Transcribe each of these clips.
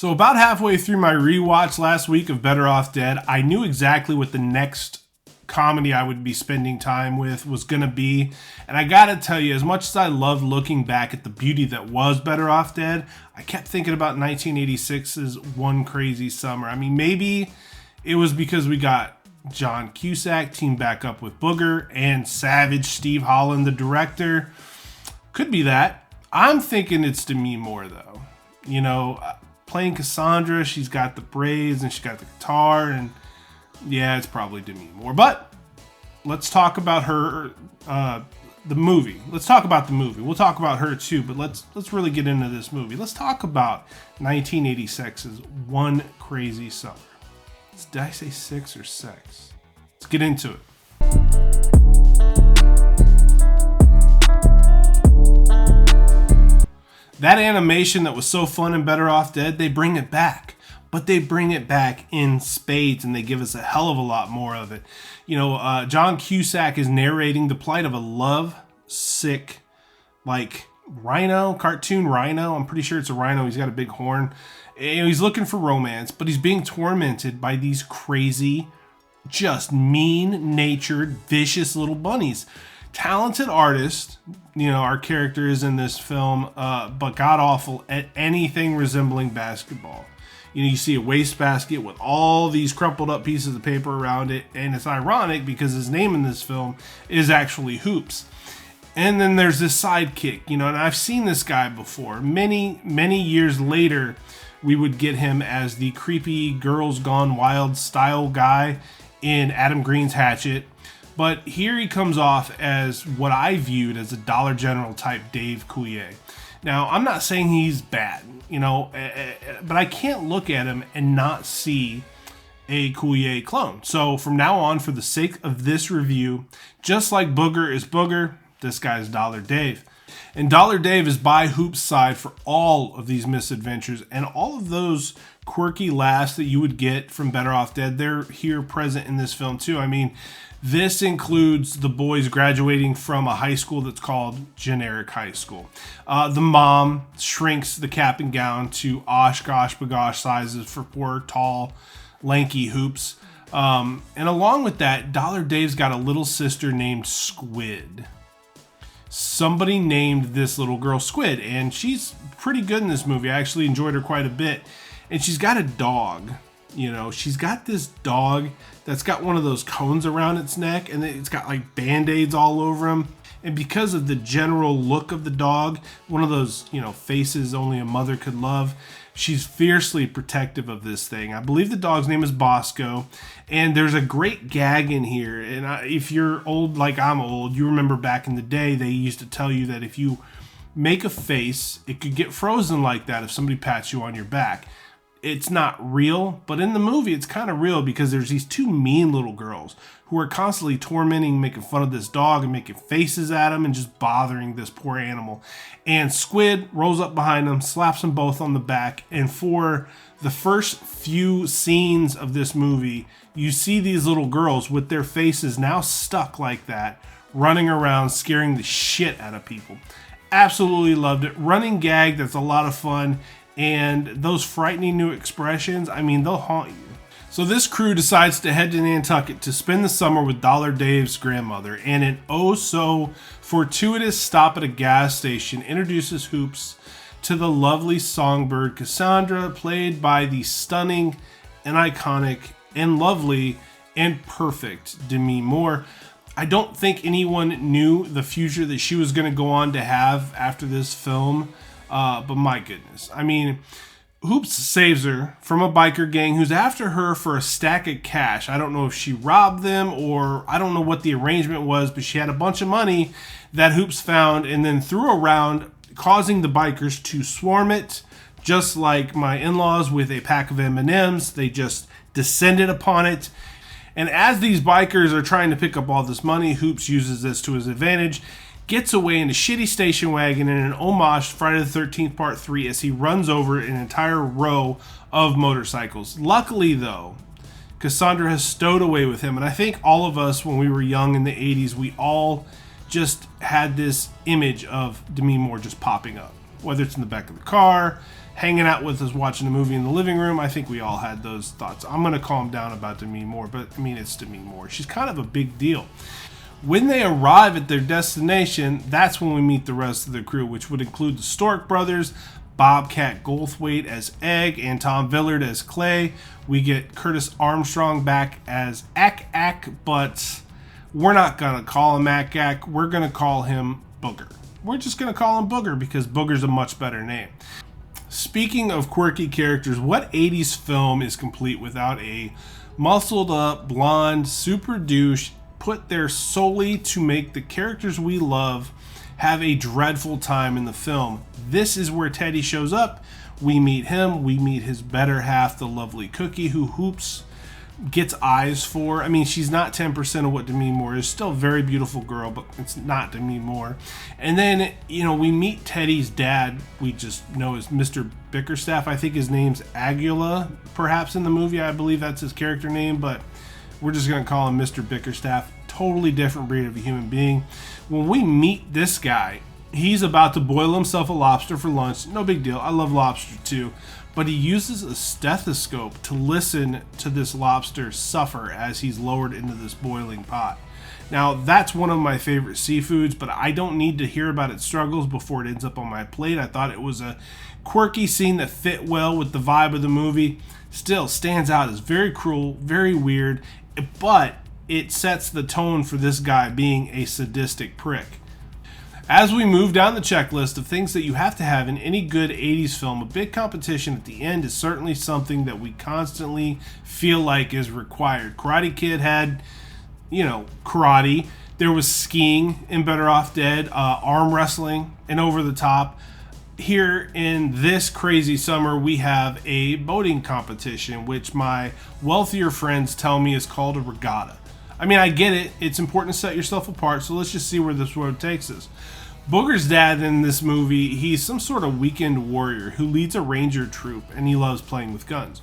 So about halfway through my rewatch last week of Better Off Dead, I knew exactly what the next comedy I would be spending time with was going to be. And I got to tell you, as much as I loved looking back at the beauty that was Better Off Dead, I kept thinking about 1986's One Crazy Summer. I mean, maybe it was because we got John Cusack teamed back up with Booger and Savage Steve Holland, the director. Could be that. I'm thinking it's Demi Moore, though. You know, playing Cassandra, she's got the braids and she's got the guitar, and yeah, it's probably Demi Moore. But let's talk about her, the movie. Let's talk about the movie. We'll talk about her too, but let's really get into this movie. Let's talk about 1986's One Crazy Summer. Did I say six or sex? Let's get into it. That animation that was so fun in Better Off Dead, they bring it back. But they bring it back in spades, and they give us a hell of a lot more of it. You know, John Cusack is narrating the plight of a love-sick, like, rhino, cartoon rhino. I'm pretty sure it's a rhino. He's got a big horn. And he's looking for romance, but he's being tormented by these crazy, just mean-natured, vicious little bunnies. Talented artist, you know, our character is in this film, but god-awful at anything resembling basketball. You know, you see a wastebasket with all these crumpled up pieces of paper around it, and it's ironic because his name in this film is actually Hoops. And then there's this sidekick, you know, and I've seen this guy before. Many years later, we would get him as the creepy Girls Gone Wild style guy in Adam Green's Hatchet. But here he comes off as what I viewed as a Dollar General type Dave Coulier. Now, I'm not saying he's bad, you know, but I can't look at him and not see a Coulier clone. So from now on, for the sake of this review, just like Booger is Booger, this guy's Dollar Dave. And Dollar Dave is by Hoop's side for all of these misadventures, and all of those quirky laughs that you would get from Better Off Dead, they're here present in this film too. I mean, this includes the boys graduating from a high school that's called Generic High School. The mom shrinks the cap and gown to osh gosh bagosh sizes for poor, tall, lanky Hoops. And along with that, Dollar Dave's got a little sister named Squid. Somebody named this little girl Squid, and she's pretty good in this movie. I actually enjoyed her quite a bit. And she's got a dog. You know, she's got this dog that's got one of those cones around its neck, and it's got like band-aids all over him. And because of the general look of the dog, one of those, you know, faces only a mother could love, she's fiercely protective of this thing. I believe the dog's name is Bosco, and there's a great gag in here. And if you're old like I'm old, you remember back in the day, they used to tell you that if you make a face, it could get frozen like that if somebody pats you on your back. It's not real, but in the movie it's kind of real because there's these two mean little girls who are constantly tormenting, making fun of this dog and making faces at him and just bothering this poor animal. And Squid rolls up behind them, slaps them both on the back, and for the first few scenes of this movie, you see these little girls with their faces now stuck like that, running around scaring the shit out of people. Absolutely loved it. Running gag that's a lot of fun. And those frightening new expressions, I mean, they'll haunt you. So this crew decides to head to Nantucket to spend the summer with Dollar Dave's grandmother, and an oh-so-fortuitous stop at a gas station introduces Hoops to the lovely songbird Cassandra, played by the stunning and iconic and lovely and perfect Demi Moore. I don't think anyone knew the future that she was going to go on to have after this film. But my goodness, I mean, Hoops saves her from a biker gang who's after her for a stack of cash. I don't know if she robbed them or I don't know what the arrangement was, but she had a bunch of money that Hoops found and then threw around, causing the bikers to swarm it, just like my in-laws with a pack of M&Ms. They just descended upon it. And as these bikers are trying to pick up all this money, Hoops uses this to his advantage, gets away in a shitty station wagon in an homage to Friday the 13th Part 3 as he runs over an entire row of motorcycles. Luckily, though, Cassandra has stowed away with him, and I think all of us, when we were young in the 80s, we all just had this image of Demi Moore just popping up. Whether it's in the back of the car, hanging out with us watching the movie in the living room. I think we all had those thoughts. I'm going to calm down about Demi Moore, but I mean, it's Demi Moore. She's kind of a big deal. When they arrive at their destination, that's when we meet the rest of the crew, which would include the Stork brothers, Bobcat Goldthwait as Egg, and Tom Villard as Clay. We get Curtis Armstrong back as Ack, but we're not going to call him Ack. We're going to call him Booger. We're just going to call him Booger because Booger's a much better name. Speaking of quirky characters, what 80s film is complete without a muscled up, blonde, super douche put there solely to make the characters we love have a dreadful time in the film? This is where Teddy shows up. We meet him. We meet his better half, the lovely Cookie, who Hoops gets eyes for. I mean, she's not 10% of what Demi Moore is. Still a very beautiful girl, but it's not Demi Moore. And then, we meet Teddy's dad. We just know as Mr. Bickerstaff. I think his name's Aguila, perhaps in the movie. I believe that's his character name, but we're just going to call him Mr. Bickerstaff. Totally different breed of a human being. When we meet this guy, he's about to boil himself a lobster for lunch. No big deal. I love lobster too. But he uses a stethoscope to listen to this lobster suffer as he's lowered into this boiling pot. Now, that's one of my favorite seafoods, but I don't need to hear about its struggles before it ends up on my plate. I thought it was a quirky scene that fit well with the vibe of the movie. Still stands out as very cruel, very weird, but it sets the tone for this guy being a sadistic prick. As we move down the checklist of things that you have to have in any good 80s film, a big competition at the end is certainly something that we constantly feel like is required. Karate Kid had, karate. There was skiing in Better Off Dead, arm wrestling, and Over the Top. Here in this crazy summer, we have a boating competition, which my wealthier friends tell me is called a regatta. I mean, I get it. It's important to set yourself apart, so let's just see where this road takes us. Booger's dad in this movie, he's some sort of weekend warrior who leads a ranger troop, and he loves playing with guns.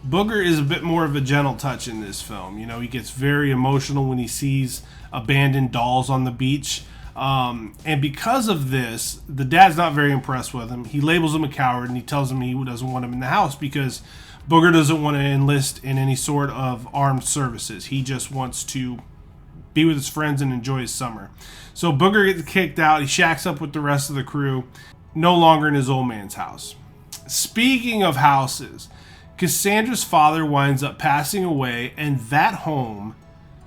Booger is a bit more of a gentle touch in this film. He gets very emotional when he sees abandoned dolls on the beach. And because of this, the dad's not very impressed with him. He labels him a coward, and he tells him he doesn't want him in the house because Booger doesn't want to enlist in any sort of armed services. He just wants to be with his friends and enjoy his summer. So Booger gets kicked out. He shacks up with the rest of the crew, no longer in his old man's house. Speaking of houses, Cassandra's father winds up passing away, and that home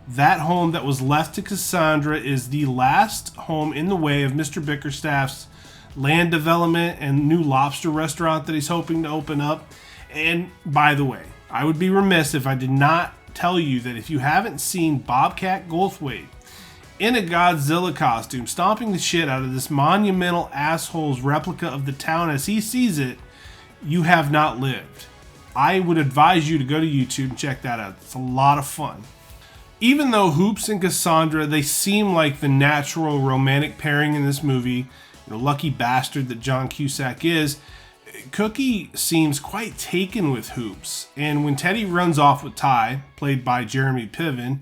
that was left to Cassandra is the last home in the way of Mr. Bickerstaff's land development and new lobster restaurant that he's hoping to open up. And by the way, I would be remiss if I did not tell you that if you haven't seen Bobcat Goldthwait in a Godzilla costume stomping the shit out of this monumental asshole's replica of the town as he sees it, you have not lived. I would advise you to go to YouTube and check that out. It's a lot of fun. Even though Hoops and Cassandra, they seem like the natural romantic pairing in this movie, lucky bastard that John Cusack is, Cookie seems quite taken with Hoops, and when Teddy runs off with Ty, played by Jeremy Piven,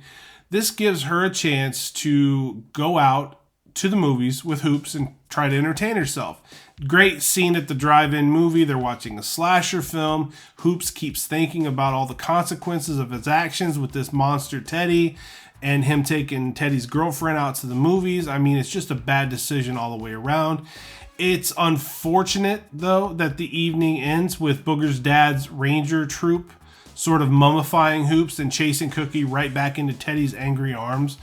this gives her a chance to go out to the movies with Hoops and try to entertain herself. Great scene at the drive-in movie. They're watching a slasher film. Hoops keeps thinking about all the consequences of his actions with this monster Teddy and him taking Teddy's girlfriend out to the movies. I mean, it's just a bad decision all the way around. It's unfortunate, though, that the evening ends with Booger's dad's ranger troop sort of mummifying Hoops and chasing Cookie right back into Teddy's angry arms.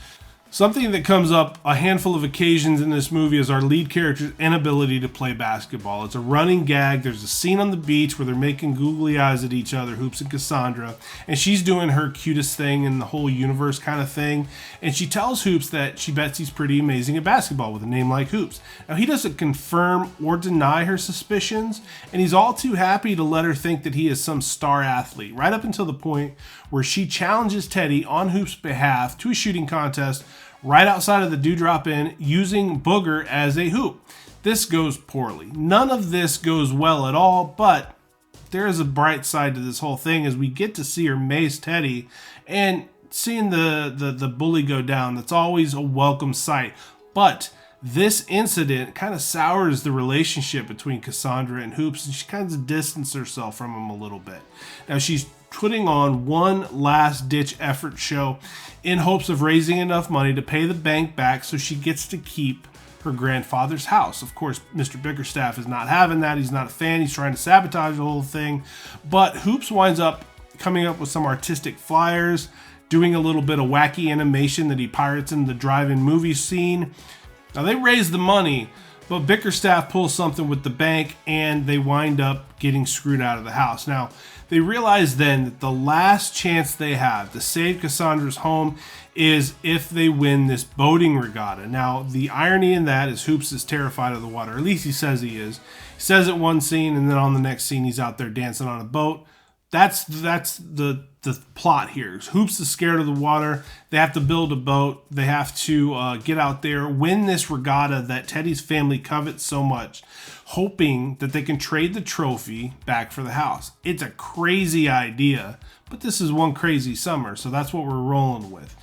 Something that comes up a handful of occasions in this movie is our lead character's inability to play basketball. It's a running gag. There's a scene on the beach where they're making googly eyes at each other, Hoops and Cassandra, and she's doing her cutest thing in the whole universe kind of thing, and she tells Hoops that she bets he's pretty amazing at basketball with a name like Hoops. Now, he doesn't confirm or deny her suspicions, and he's all too happy to let her think that he is some star athlete, right up until the point where she challenges Teddy on Hoops' behalf to a shooting contest right outside of the Dewdrop Inn using Booger as a hoop. This goes poorly. None of this goes well at all, but there is a bright side to this whole thing as we get to see her mace Teddy, and seeing the bully go down, that's always a welcome sight. But This incident kind of sours the relationship between Cassandra and Hoops, and she kind of distances herself from him a little bit. Now she's putting on one last ditch effort show in hopes of raising enough money to pay the bank back so she gets to keep her grandfather's house. Of course, Mr. Bickerstaff is not having that. He's not a fan. He's trying to sabotage the whole thing. But Hoops winds up coming up with some artistic flyers, doing a little bit of wacky animation that he pirates in the drive-in movie scene. Now they raise the money, but Bickerstaff pulls something with the bank and they wind up getting screwed out of the house. Now, they realize then that the last chance they have to save Cassandra's home is if they win this boating regatta. Now, the irony in that is Hoops is terrified of the water. At least he says he is. He says it one scene, and then on the next scene, he's out there dancing on a boat. That's the plot here. Hoops is scared of the water. They have to build a boat. They have to get out there, win this regatta that Teddy's family covets so much, hoping that they can trade the trophy back for the house. It's a crazy idea, but this is one crazy summer, so that's what we're rolling with.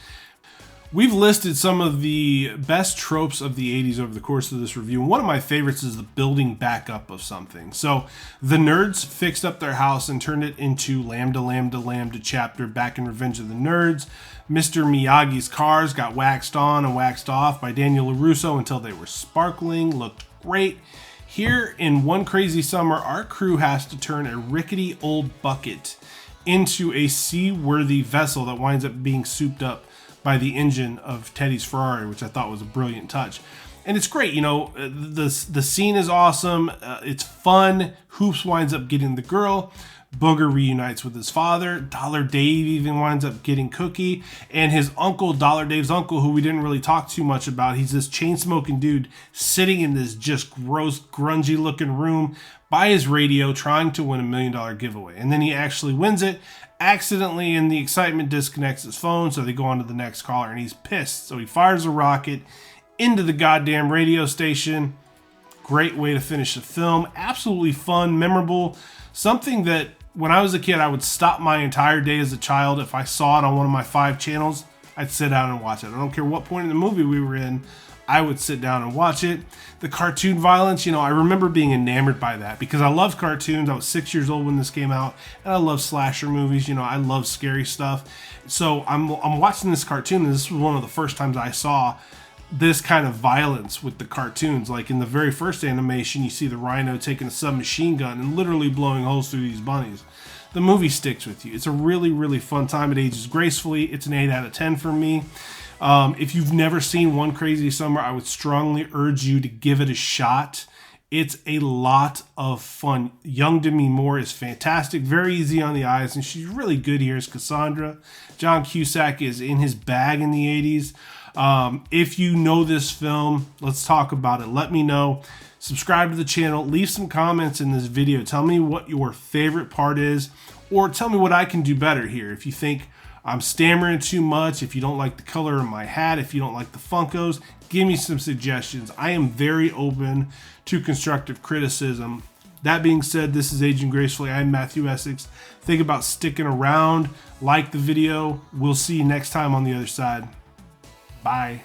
We've listed some of the best tropes of the 80s over the course of this review. And one of my favorites is the building back up of something. So the nerds fixed up their house and turned it into Lambda, Lambda, Lambda chapter back in Revenge of the Nerds. Mr. Miyagi's cars got waxed on and waxed off by Daniel LaRusso until they were sparkling, looked great. Here in One Crazy Summer, our crew has to turn a rickety old bucket into a seaworthy vessel that winds up being souped up by the engine of Teddy's Ferrari, which I thought was a brilliant touch. And it's great, you know, the scene is awesome. It's fun. Hoops winds up getting the girl. Booger reunites with his father. Dollar Dave even winds up getting Cookie. And his uncle, Dollar Dave's uncle, who we didn't really talk too much about, he's this chain-smoking dude sitting in this just gross, grungy-looking room by his radio trying to win $1 million giveaway. And then he actually wins it. Accidentally, in the excitement, disconnects his phone, so they go on to the next caller, and he's pissed. So he fires a rocket into the goddamn radio station. Great way to finish the film. Absolutely fun, memorable. Something that, when I was a kid, I would stop my entire day as a child. If I saw it on one of my 5 channels, I'd sit down and watch it. I don't care what point in the movie we were in, I would sit down and watch it. The cartoon violence, you know, I remember being enamored by that because I loved cartoons. I was 6 years old when this came out, and I love slasher movies. You know, I love scary stuff. So I'm watching this cartoon, and this was one of the first times I saw this kind of violence with the cartoons. Like in the very first animation, you see the rhino taking a submachine gun and literally blowing holes through these bunnies. The movie sticks with you. It's a really, really fun time. It ages gracefully. It's an 8 out of 10 for me. If you've never seen One Crazy Summer, I would strongly urge you to give it a shot. It's a lot of fun. Young Demi Moore is fantastic, very easy on the eyes, and she's really good here as Cassandra. John Cusack is in his bag in the 80s. If you know this film, let's talk about it. Let me know. Subscribe to the channel. Leave some comments in this video. Tell me what your favorite part is, or tell me what I can do better here. If you think I'm stammering too much, if you don't like the color of my hat, if you don't like the Funkos, give me some suggestions. I am very open to constructive criticism. That being said, this is Aging Gracefully. I'm Matthew Essex. Think about sticking around. Like the video. We'll see you next time on the other side. Bye.